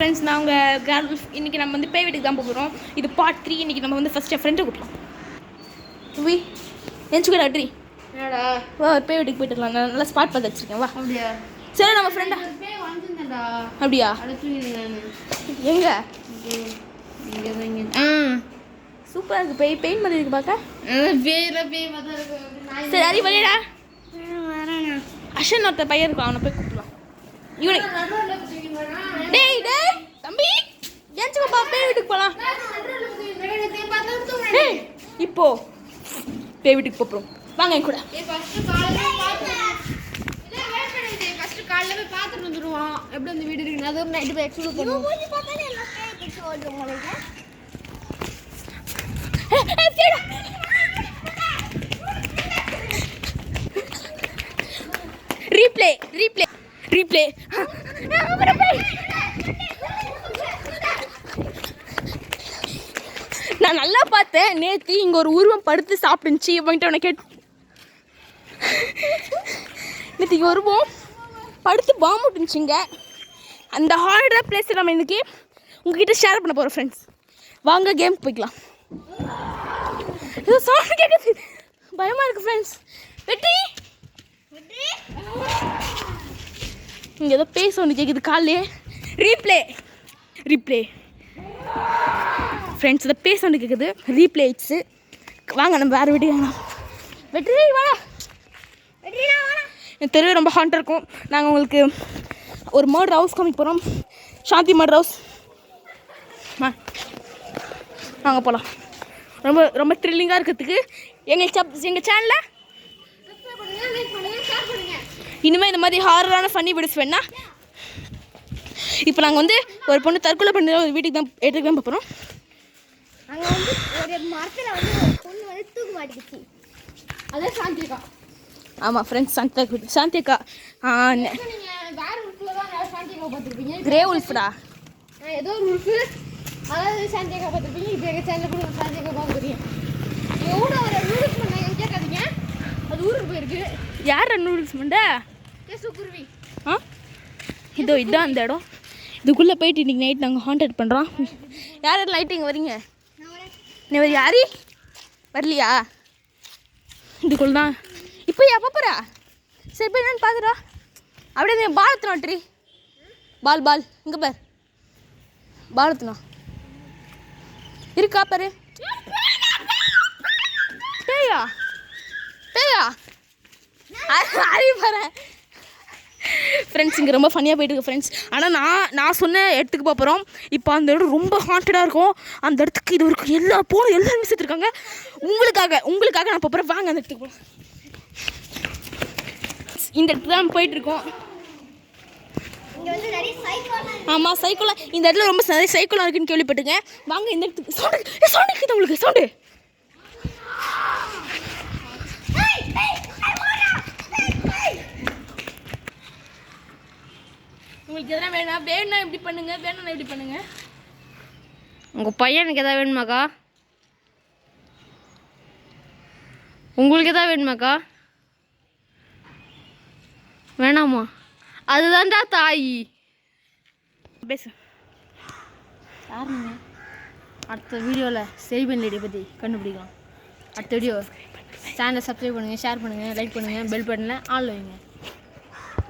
Friends நாங்கள் girl இன்றைக்கி நம்ம வந்து பேய் வீட்டுக்கு தான் போகிறோம். இது பார்ட் 3. இன்றைக்கி நம்ம வந்து ஃபஸ்ட்டு ஃப்ரெண்டை கூட்டலாம். வி எஞ்சுக்கடா ட்ரீ என்னடா வா பேய் வீட்டுக்கு போயிட்டுலாம். நான் நல்லா ஸ்பாட் பார்த்து வச்சுருக்கேன். வா அப்படியா? சரி நம்ம ஃப்ரெண்டா பேய் வந்துடா. அப்படியா? எங்கே சூப்பராக இருக்குது பேய் பெயின் மாதிரி இருக்குது பார்க்க. சரி அறி வழியடா அஷன் ஒருத்த பையன் இருக்கும், அவனை போய் கூப்பிடலாம். டேய் டேய் தம்பி ஏஞ்சுக்கப்பா பேய் வீட்டுக்கு போகலாம். இப்போ பேய் வீட்டுக்கு போகிறோம் வாங்க என் கூட. எப்படி அந்த வீடு இருக்கு அது ஒரு நைட்டு போய் எக்ஸ்ப்ளோர் பண்ணுவோம். ரீப்ளே ரீப்ளே ரீப்ளே நான் நல்லா பார்த்தேன். நேற்று இங்கே ஒரு உருவம் படுத்து சாப்பிடுச்சு. இவன்கிட்ட உனக்கு நேற்று இங்கே உருவம் படுத்து பாம்பு விட்டுச்சுங்க. அந்த ஹாரர் பிளேஸை நம்ம இன்றைக்கி உங்ககிட்ட ஷேர் பண்ண போகிறோம் ஃப்ரெண்ட்ஸ். வாங்க கேம் போய்க்கலாம். ஏதோ சவுண்ட் கேட்குது, பயமாக இருக்குது ஃப்ரெண்ட்ஸ். வெற்றி இங்கே ஏதோ பேச ஒன்று கேட்குது காலையே. ரீப்ளே ரீப்ளே ஃப்ரெண்ட்ஸ் இதை பேச ஒன்று கேட்குது. ரீப்ளே ஆயிடுச்சு. வாங்க நம்ம வேறு வீட்டுக்கு வாங்கலாம். வெற்றி வாடா என் தெருவே ரொம்ப ஹாண்டாக இருக்கும். நாங்கள் உங்களுக்கு ஒரு மர்டர் ஹவுஸ் காமிக்க போகிறோம். சாந்தி மர்டர் ஹவுஸ். வாங்க போகலாம். ரொம்ப ரொம்ப த்ரில்லிங்காக இருக்கிறதுக்கு எங்கள் சேனலில் இனிமேல் இந்த மாதிரி ஹாரரான ஃபன்னி வீடியோஸ் வேணா. இப்போ நாங்கள் வந்து ஒரு பொண்ணு தற்கொலை பண்ணி ஒரு வீட்டுக்கு தான் எடுத்துக்கு தான் போகிறோம். அங்கே வந்து ஒரு மரத்தில் வந்து ஒரு பொண்ணு வந்து தூக்கு மாட்டிக்கிச்சு. அதான் சாந்திகா. ஆமாம் ஃப்ரெண்ட்ஸ் சாந்திகா வேறு உல்ஃபில் தான் சாந்திகா பார்த்துருப்பீங்க. கிரே உல்ஃப்டா ஏதோ ஒரு உல்ஃபு அதாவது சாந்திகா பார்த்துருப்பீங்க. இப்போ எங்கள் சேனலில் கூட சாந்திகா பார்த்துருக்கீங்க. எவ்வளோ ஒரு நூடுல்ஸ் பண்ணாங்க கேட்காதீங்க, அது ஊருக்கு போயிருக்கு. யார் நூடுல்ஸ் மண்டா? குருவி. இதோ இதான் அந்த இடம். இதுக்குள்ளே போயிட்டு இன்றைக்கி நைட் நாங்கள் ஹாண்டட் பண்ணுறோம். யார் லைட்டிங் வரீங்க? நீ யாரி வரலையா? இதுக்குள்ள தான் இப்போ எப்போ போகிறா? சரி போய் என்னன்னு பார்க்குறா. அப்படியே பாலத்தினா ட்ரீ பால் இங்கே பார் பாலத்தினா இருக்கா பாரு. பேயா பேயா அறி பாரு ஃப்ரெண்ட்ஸ். இங்கே ரொம்ப ஃபன்னியாக போயிட்டு இருக்கு ஃப்ரெண்ட்ஸ். ஆனால் நான் சொன்ன இடத்துக்கு போகிறோம். இப்போ அந்த இடம் ரொம்ப ஹாண்டடாக இருக்கும். அந்த இடத்துக்கு இது ஒரு எல்லாரும் சேர்த்துருக்காங்க. உங்களுக்காக நான் போகிறேன். வாங்க அந்த இடத்துக்கு போகிறோம். இந்த இடத்துக்கு தான் போயிட்டுருக்கோம். ஆமாம் சைக்கிளா இந்த இடத்துல ரொம்ப நிறைய சைக்கிளாக இருக்குன்னு கேள்விப்பட்டுங்க. வாங்க இந்த இடத்துக்கு. சவுண்டு இருக்குது உங்களுக்கு சவுண்டு. உங்களுக்கு எதனா வேணும்னா இப்படி பண்ணுங்க, வேணும்னா இப்படி பண்ணுங்க. உங்கள் பையனுக்கு எதாவது வேணுமாக்கா? உங்களுக்கு எதாவது வேணுமாக்கா? வேணாமா? அதுதான்டா தாய். பேசு யார் நீங்கள்? அடுத்த வீடியோவில் செலிபன் லேடியை பற்றி கண்டுபிடிக்கலாம். அடுத்த வீடியோ சேனலை சப்ஸ்கிரைப் பண்ணுங்கள், ஷேர் பண்ணுங்கள், லைக் பண்ணுங்கள், பெல் பட்டனில் ஆல் வைங்க.